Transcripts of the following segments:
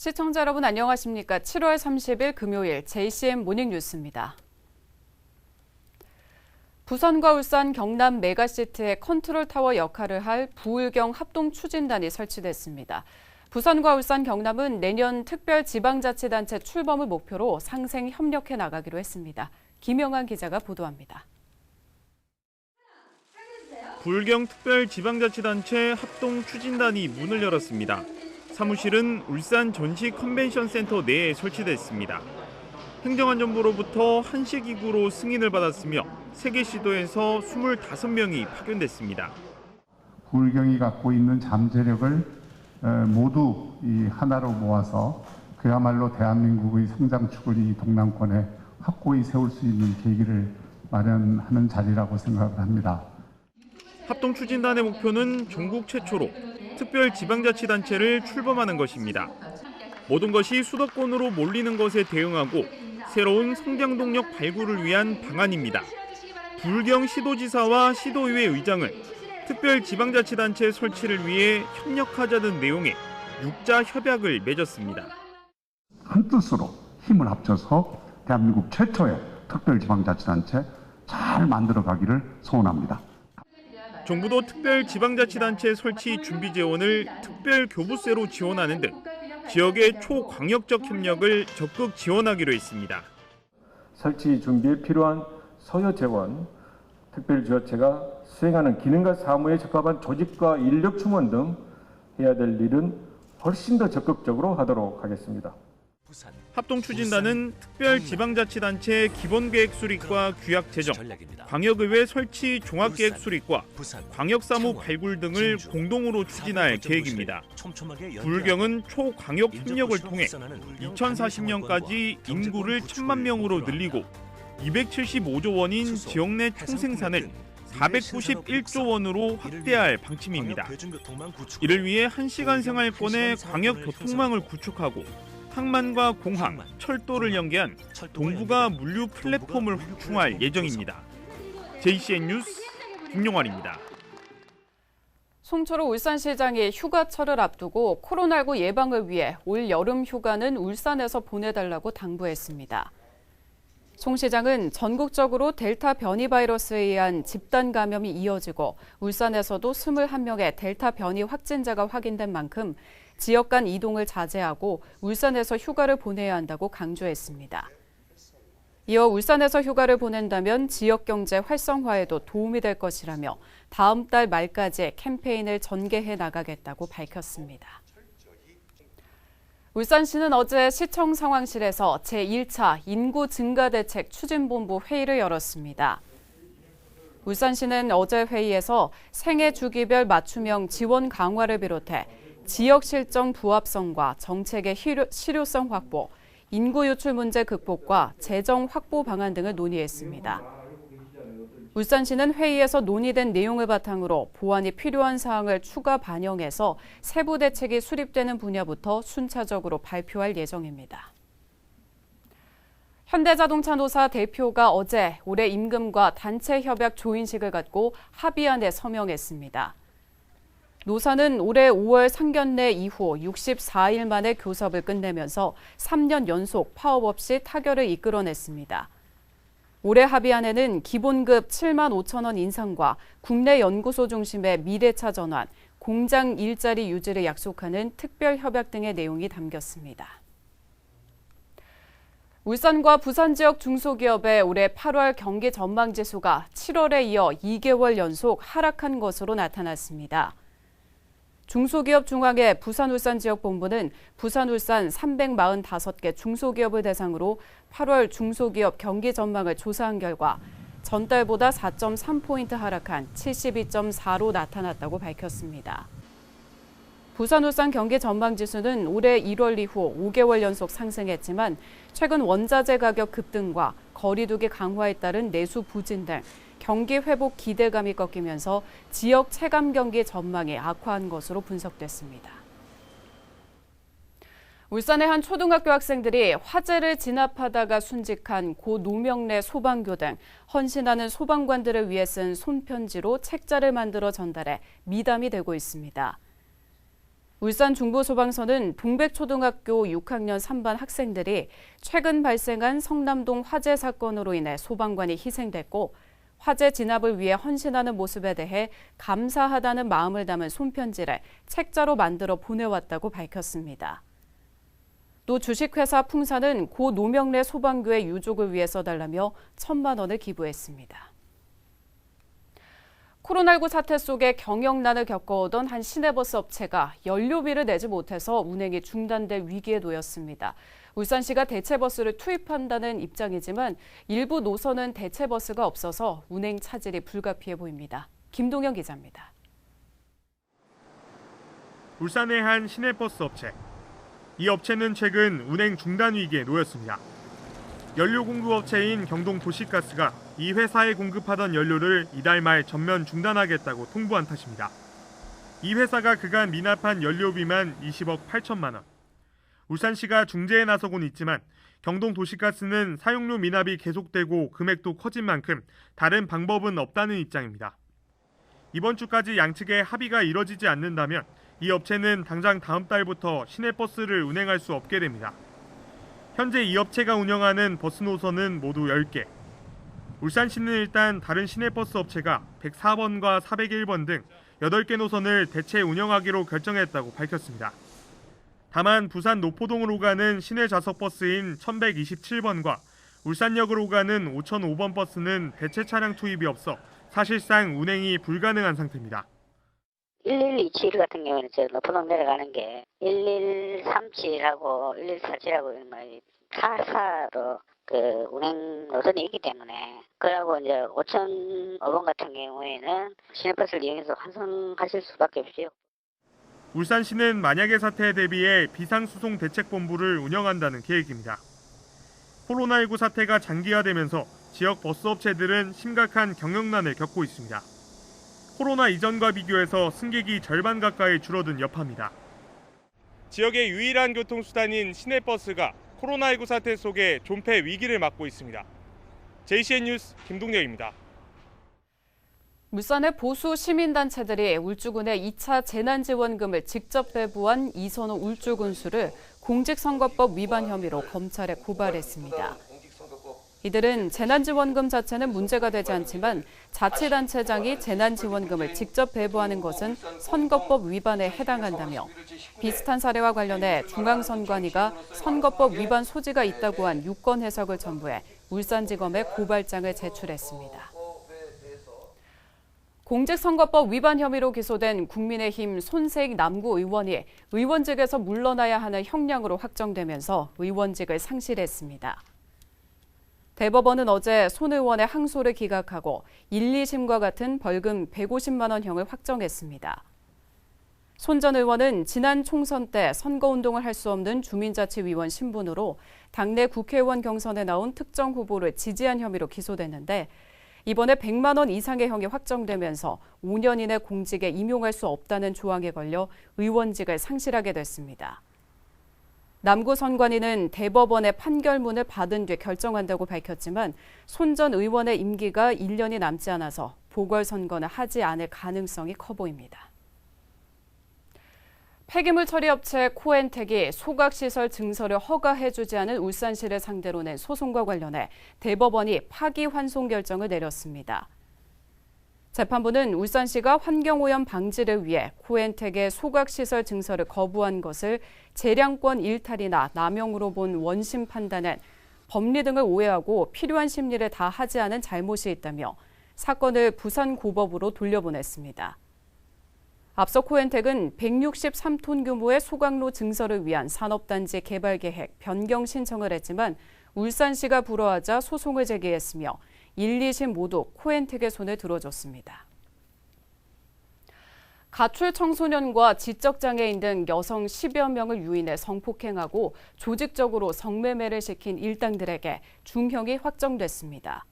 시청자 여러분 안녕하십니까? 7월 30일 금요일 JCM 모닝뉴스입니다. 부산과 울산, 경남 메가시티의 컨트롤타워 역할을 할 부울경 합동추진단이 설치됐습니다. 부산과 울산, 경남은 내년 특별지방자치단체 출범을 목표로 상생 협력해 나가기로 했습니다. 김영환 기자가 보도합니다. 부울경 특별지방자치단체 합동추진단이 문을 열었습니다. 사무실은 울산 전시 컨벤션 센터 내에 설치됐습니다. 행정안전부로부터 한시기구로 승인을 받았으며 3개 시도에서 25명이 파견됐습니다. 부울경이 갖고 있는 잠재력을 모두 이 하나로 모아서 그야말로 대한민국의 성장축을 이 동남권에 확고히 세울 수 있는 계기를 마련하는 자리라고 생각을 합니다. 합동추진단의 목표는 전국 최초로 특별지방자치단체를 출범하는 것입니다. 모든 것이 수도권으로 몰리는 것에 대응하고 새로운 성장 동력 발굴을 위한 방안입니다. 부울경 시도지사와 시도의회 의장은 특별지방자치단체 설치를 위해 협력하자는 내용의 6자 협약을 맺었습니다. 한 뜻으로 힘을 합쳐서 대한민국 최초의 특별지방자치단체 잘 만들어가기를 소원합니다. 정부도 특별지방자치단체 설치 준비 재원을 특별교부세로 지원하는 등 지역의 초광역적 협력을 적극 지원하기로 했습니다. 설치 준비에 필요한 서여 재원, 특별지자체가 수행하는 기능과 사무에 적합한 조직과 인력 충원 등 해야 될 일은 훨씬 더 적극적으로 하도록 하겠습니다. 합동추진단은 특별지방자치단체 기본계획 수립과 규약 제정, 광역의회 설치 종합계획 수립과 광역사무 발굴 등을 공동으로 추진할 계획입니다. 부울경은 초광역 협력을 통해 2040년까지 인구를 1,000만 명으로 늘리고 275조 원인 지역 내 총생산을 491조 원으로 확대할 방침입니다. 이를 위해 1시간 생활권의 광역교통망을 구축하고 항만과 공항, 철도를 연계한 동북아 물류 플랫폼을 확충할 예정입니다. JCN 뉴스 김용환입니다. 송철호 울산시장이 휴가철을 앞두고 코로나19 예방을 위해 올 여름 휴가는 울산에서 보내달라고 당부했습니다. 송 시장은 전국적으로 델타 변이 바이러스에 의한 집단 감염이 이어지고 울산에서도 21명의 델타 변이 확진자가 확인된 만큼 지역 간 이동을 자제하고 울산에서 휴가를 보내야 한다고 강조했습니다. 이어 울산에서 휴가를 보낸다면 지역 경제 활성화에도 도움이 될 것이라며 다음 달 말까지 캠페인을 전개해 나가겠다고 밝혔습니다. 울산시는 어제 시청 상황실에서 제1차 인구 증가 대책 추진본부 회의를 열었습니다. 울산시는 어제 회의에서 생애 주기별 맞춤형 지원 강화를 비롯해 지역 실정 부합성과 정책의 실효성 확보, 인구 유출 문제 극복과 재정 확보 방안 등을 논의했습니다. 울산시는 회의에서 논의된 내용을 바탕으로 보완이 필요한 사항을 추가 반영해서 세부 대책이 수립되는 분야부터 순차적으로 발표할 예정입니다. 현대자동차 노사 대표가 어제 올해 임금과 단체 협약 조인식을 갖고 합의안에 서명했습니다. 노사는 올해 5월 상견례 이후 64일 만에 교섭을 끝내면서 3년 연속 파업 없이 타결을 이끌어냈습니다. 올해 합의안에는 기본급 7만 5천 원 인상과 국내 연구소 중심의 미래차 전환, 공장 일자리 유지를 약속하는 특별 협약 등의 내용이 담겼습니다. 울산과 부산 지역 중소기업의 올해 8월 경기 전망지수가 7월에 이어 2개월 연속 하락한 것으로 나타났습니다. 중소기업 중앙회 부산-울산 지역본부는 부산-울산 345개 중소기업을 대상으로 8월 중소기업 경기 전망을 조사한 결과 전달보다 4.3포인트 하락한 72.4로 나타났다고 밝혔습니다. 부산-울산 경기 전망지수는 올해 1월 이후 5개월 연속 상승했지만 최근 원자재 가격 급등과 거리두기 강화에 따른 내수 부진 등 경기 회복 기대감이 꺾이면서 지역 체감 경기 전망이 악화한 것으로 분석됐습니다. 울산의 한 초등학교 학생들이 화재를 진압하다가 순직한 고 노명래 소방교 등 헌신하는 소방관들을 위해 쓴 손편지로 책자를 만들어 전달해 미담이 되고 있습니다. 울산 중부소방서는 동백초등학교 6학년 3반 학생들이 최근 발생한 성남동 화재 사건으로 인해 소방관이 희생됐고 화재 진압을 위해 헌신하는 모습에 대해 감사하다는 마음을 담은 손편지를 책자로 만들어 보내왔다고 밝혔습니다. 또 주식회사 풍사는 고 노명래 소방교의 유족을 위해 써달라며 1,000만 원을 기부했습니다. 코로나19 사태 속에 경영난을 겪어오던 한 시내버스 업체가 연료비를 내지 못해서 운행이 중단될 위기에 놓였습니다. 울산시가 대체버스를 투입한다는 입장이지만 일부 노선은 대체버스가 없어서 운행 차질이 불가피해 보입니다. 김동현 기자입니다. 울산의 한 시내버스 업체. 이 업체는 최근 운행 중단 위기에 놓였습니다. 연료 공급업체인 경동도시가스가 이 회사에 공급하던 연료를 이달 말 전면 중단하겠다고 통보한 탓입니다. 이 회사가 그간 미납한 연료비만 20억 8천만 원. 울산시가 중재에 나서곤 있지만 경동도시가스는 사용료 미납이 계속되고 금액도 커진 만큼 다른 방법은 없다는 입장입니다. 이번 주까지 양측의 합의가 이뤄지지 않는다면 이 업체는 당장 다음 달부터 시내버스를 운행할 수 없게 됩니다. 현재 이 업체가 운영하는 버스 노선은 모두 10개. 울산시는 일단 다른 시내버스 업체가 104번과 401번 등 8개 노선을 대체 운영하기로 결정했다고 밝혔습니다. 다만 부산 노포동으로 가는 시내 좌석 버스인 1127번과 울산역으로 가는 5005번 버스는 대체 차량 투입이 없어 사실상 운행이 불가능한 상태입니다. 1127 같은 경우는 저 노포동 내려가는 게 1137하고 1147하고 타사로 그 운행 노선이 있기 때문에 그러고 이제 5005번 같은 경우에는 시내버스를 이용해서 환승하실 수밖에 없죠. 울산시는 만약의 사태에 대비해 비상수송대책본부를 운영한다는 계획입니다. 코로나19 사태가 장기화되면서 지역 버스업체들은 심각한 경영난을 겪고 있습니다. 코로나 이전과 비교해서 승객이 절반 가까이 줄어든 여파입니다. 지역의 유일한 교통수단인 시내버스가 코로나19 사태 속에 존폐 위기를 맞고 있습니다. JCN 뉴스 김동렬입니다. 울산의 보수 시민단체들이 울주군의 2차 재난지원금을 직접 배부한 이선호 울주군수를 공직선거법 위반 혐의로 검찰에 고발했습니다. 이들은 재난지원금 자체는 문제가 되지 않지만 자치단체장이 재난지원금을 직접 배부하는 것은 선거법 위반에 해당한다며 비슷한 사례와 관련해 중앙선관위가 선거법 위반 소지가 있다고 한 유권 해석을 첨부해 울산지검에 고발장을 제출했습니다. 공직선거법 위반 혐의로 기소된 국민의힘 손세익 남구 의원이 의원직에서 물러나야 하는 형량으로 확정되면서 의원직을 상실했습니다. 대법원은 어제 손 의원의 항소를 기각하고 1, 2심과 같은 벌금 150만 원형을 확정했습니다. 손 전 의원은 지난 총선 때 선거운동을 할 수 없는 주민자치위원 신분으로 당내 국회의원 경선에 나온 특정 후보를 지지한 혐의로 기소됐는데 이번에 100만 원 이상의 형이 확정되면서 5년 이내 공직에 임용할 수 없다는 조항에 걸려 의원직을 상실하게 됐습니다. 남구 선관위는 대법원의 판결문을 받은 뒤 결정한다고 밝혔지만 손 전 의원의 임기가 1년이 남지 않아서 보궐선거는 하지 않을 가능성이 커 보입니다. 폐기물 처리업체 코엔텍이 소각시설 증설을 허가해주지 않은 울산시를 상대로 낸 소송과 관련해 대법원이 파기환송 결정을 내렸습니다. 재판부는 울산시가 환경오염 방지를 위해 코엔텍의 소각시설 증설을 거부한 것을 재량권 일탈이나 남용으로 본 원심 판단은 법리 등을 오해하고 필요한 심리를 다하지 않은 잘못이 있다며 사건을 부산고법으로 돌려보냈습니다. 앞서 코엔텍은 163톤 규모의 소각로 증설을 위한 산업단지 개발 계획 변경 신청을 했지만 울산시가 불허하자 소송을 제기했으며 1, 2심 모두 코엔텍의 손을 들어줬습니다. 가출 청소년과 지적장애인 등 여성 10여 명을 유인해 성폭행하고 조직적으로 성매매를 시킨 일당들에게 중형이 확정됐습니다.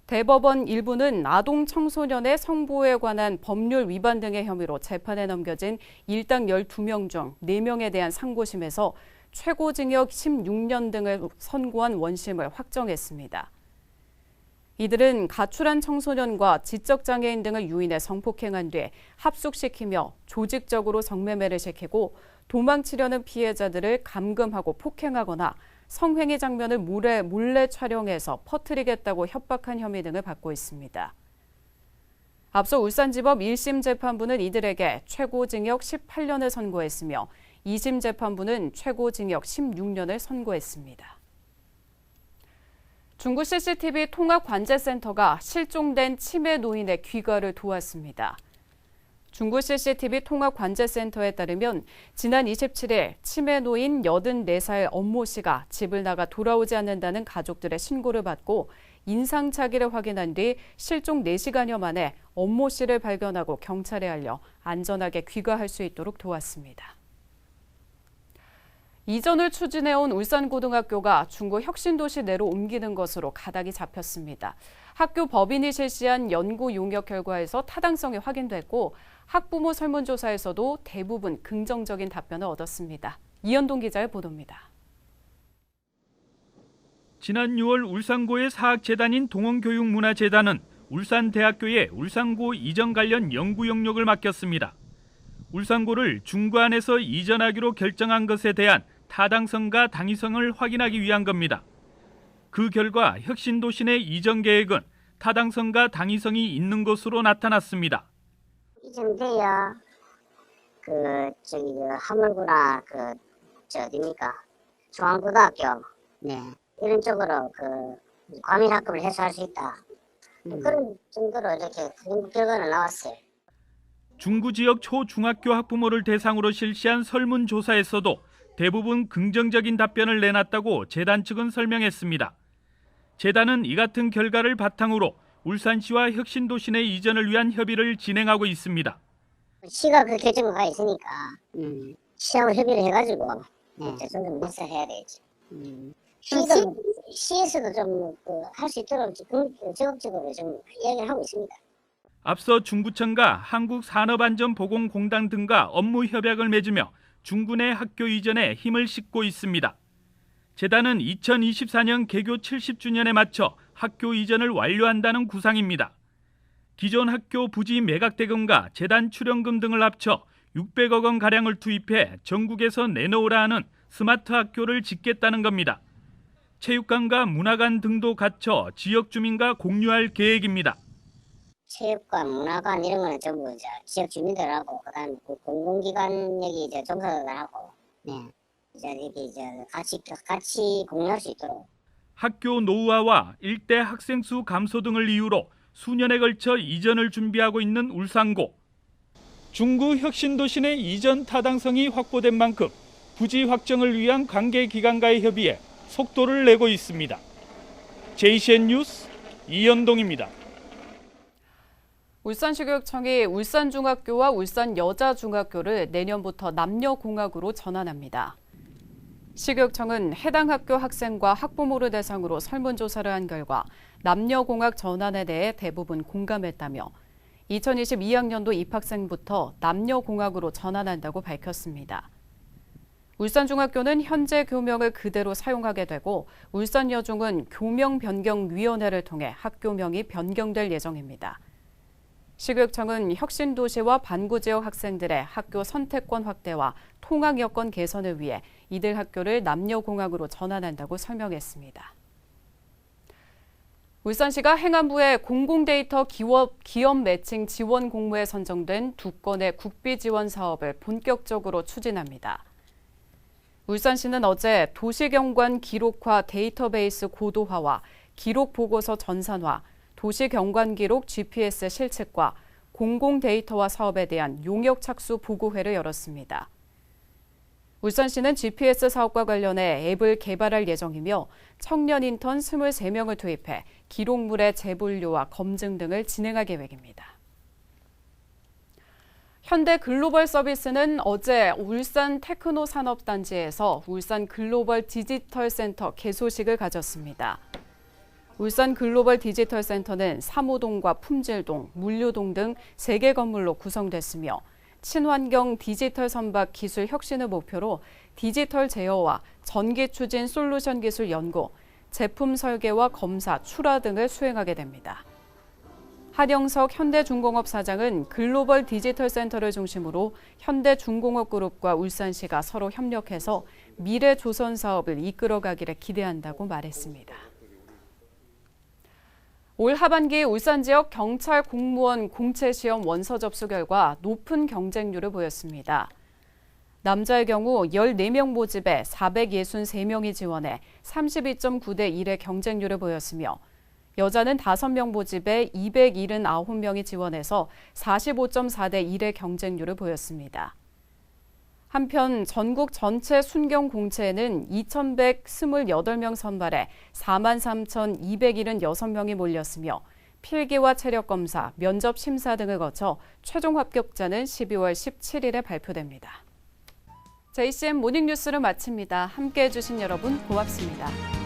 대법원 일부는 아동 청소년의 성보호에 관한 법률 위반 등의 혐의로 재판에 넘겨진 일당 12명 중 4명에 대한 상고심에서 최고징역 16년 등을 선고한 원심을 확정했습니다. 이들은 가출한 청소년과 지적장애인 등을 유인해 성폭행한 뒤 합숙시키며 조직적으로 성매매를 시키고 도망치려는 피해자들을 감금하고 폭행하거나 성행위 장면을 몰래 촬영해서 퍼뜨리겠다고 협박한 혐의 등을 받고 있습니다. 앞서 울산지법 1심 재판부는 이들에게 최고징역 18년을 선고했으며 2심 재판부는 최고징역 16년을 선고했습니다. 중구 CCTV 통합관제센터가 실종된 치매 노인의 귀가를 도왔습니다. 중구 CCTV 통합관제센터에 따르면 지난 27일 치매 노인 84살 엄모 씨가 집을 나가 돌아오지 않는다는 가족들의 신고를 받고 인상착의를 확인한 뒤 실종 4시간여 만에 엄모 씨를 발견하고 경찰에 알려 안전하게 귀가할 수 있도록 도왔습니다. 이전을 추진해온 울산고등학교가 중구 혁신도시 내로 옮기는 것으로 가닥이 잡혔습니다. 학교 법인이 실시한 연구 용역 결과에서 타당성이 확인됐고 학부모 설문조사에서도 대부분 긍정적인 답변을 얻었습니다. 이현동 기자의 보도입니다. 지난 6월 울산고의 사학재단인 동원교육문화재단은 울산대학교에 울산고 이전 관련 연구 영역을 맡겼습니다. 울산고를 중구 안에서 이전하기로 결정한 것에 대한 타당성과 당위성을 확인하기 위한 겁니다. 그 결과 혁신도시 내 이전 계획은 타당성과 당위성이 있는 것으로 나타났습니다. 이전돼야 하물구나 어디입니까? 중앙고등학교 이런 쪽으로 과밀학급을 해소할 수 있다. 그런 정도로 이렇게 연구 결과는 나왔어요. 중구 지역 초중학교 학부모를 대상으로 실시한 설문조사에서도 대부분 긍정적인 답변을 내놨다고 재단 측은 설명했습니다. 재단은 이 같은 결과를 바탕으로 울산시와 혁신도시 내 이전을 위한 협의를 진행하고 있습니다. 시가 그 결정을 가 있으니까 시하고 협의를 해가지고 좀 내서 해야 되지. 시에서도 좀 할 수 있도록 적극적으로 좀 이야기를 하고 있습니다. 앞서 중구청과 한국산업안전보건공단 등과 업무 협약을 맺으며 중구 내 학교 이전에 힘을 싣고 있습니다. 재단은 2024년 개교 70주년에 맞춰 학교 이전을 완료한다는 구상입니다. 기존 학교 부지 매각 대금과 재단 출연금 등을 합쳐 600억 원가량을 투입해 전국에서 내놓으라 하는 스마트 학교를 짓겠다는 겁니다. 체육관과 문화관 등도 갖춰 지역 주민과 공유할 계획입니다. 체육관, 문화관 이런 거는 전부 지역 주민들하고 그다음 공공기관 여기 종사자들하고 같이 공유할 수 있도록. 학교 노후화와 일대 학생 수 감소 등을 이유로 수년에 걸쳐 이전을 준비하고 있는 울산고. 중구 혁신도시 내 이전 타당성이 확보된 만큼 부지 확정을 위한 관계기관과의 협의에 속도를 내고 있습니다. JCN 뉴스 이현동입니다. 울산시교육청이 울산중학교와 울산여자중학교를 내년부터 남녀공학으로 전환합니다. 시교육청은 해당 학교 학생과 학부모를 대상으로 설문조사를 한 결과 남녀공학 전환에 대해 대부분 공감했다며 2022학년도 입학생부터 남녀공학으로 전환한다고 밝혔습니다. 울산중학교는 현재 교명을 그대로 사용하게 되고 울산여중은 교명변경위원회를 통해 학교명이 변경될 예정입니다. 시교육청은 혁신도시와 반구지역 학생들의 학교 선택권 확대와 통학 여건 개선을 위해 이들 학교를 남녀공학으로 전환한다고 설명했습니다. 울산시가 행안부의 공공데이터 기업 매칭 지원 공모에 선정된 2건의 국비 지원 사업을 본격적으로 추진합니다. 울산시는 어제 도시경관 기록화 데이터베이스 고도화와 기록보고서 전산화, 도시경관기록 GPS 실측과 공공데이터화 사업에 대한 용역 착수 보고회를 열었습니다. 울산시는 GPS 사업과 관련해 앱을 개발할 예정이며 청년 인턴 23명을 투입해 기록물의 재분류와 검증 등을 진행할 계획입니다. 현대글로벌서비스는 어제 울산 테크노산업단지에서 울산 글로벌 디지털센터 개소식을 가졌습니다. 울산 글로벌 디지털센터는 사무동과 품질동, 물류동 등 3개 건물로 구성됐으며 친환경 디지털 선박 기술 혁신을 목표로 디지털 제어와 전기 추진 솔루션 기술 연구, 제품 설계와 검사, 출하 등을 수행하게 됩니다. 한영석 현대중공업 사장은 글로벌 디지털 센터를 중심으로 현대중공업 그룹과 울산시가 서로 협력해서 미래 조선 사업을 이끌어가기를 기대한다고 말했습니다. 올 하반기 울산 지역 경찰 공무원 공채 시험 원서 접수 결과 높은 경쟁률을 보였습니다. 남자의 경우 14명 모집에 463명이 지원해 32.9대 1의 경쟁률을 보였으며 여자는 5명 모집에 279명이 지원해서 45.4대 1의 경쟁률을 보였습니다. 한편 전국 전체 순경 공채에는 2,128명 선발해 43,276명이 몰렸으며 필기와 체력 검사, 면접 심사 등을 거쳐 최종 합격자는 12월 17일에 발표됩니다. JCM 모닝뉴스를 마칩니다. 함께해 주신 여러분 고맙습니다.